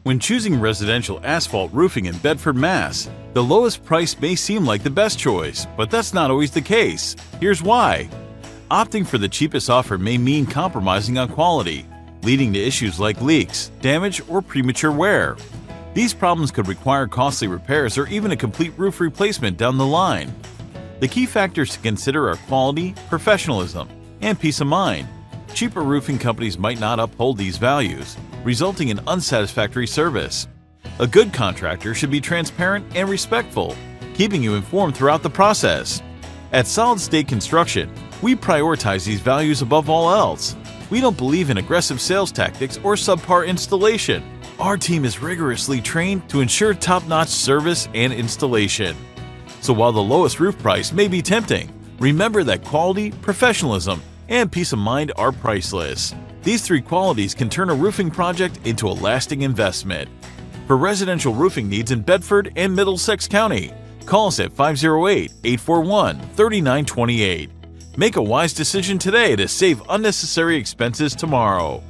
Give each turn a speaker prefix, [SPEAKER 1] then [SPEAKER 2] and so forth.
[SPEAKER 1] When choosing residential asphalt roofing in Bedford, Mass., the lowest price may seem like the best choice, but that's not always the case. Here's why. Opting for the cheapest offer may mean compromising on quality, leading to issues like leaks, damage, or premature wear. These problems could require costly repairs or even a complete roof replacement down the line. The key factors to consider are quality, professionalism, and peace of mind. Cheaper roofing companies might not uphold these values, resulting in unsatisfactory service. A good contractor should be transparent and respectful, keeping you informed throughout the process. At Solid State Construction, we prioritize these values above all else. We don't believe in aggressive sales tactics or subpar installation. Our team is rigorously trained to ensure top-notch service and installation. So while the lowest roof price may be tempting, remember that quality, professionalism, and peace of mind are priceless. These three qualities can turn a roofing project into a lasting investment. For residential roofing needs in Bedford and Middlesex County, call us at 508-841-3928. Make a wise decision today to save unnecessary expenses tomorrow.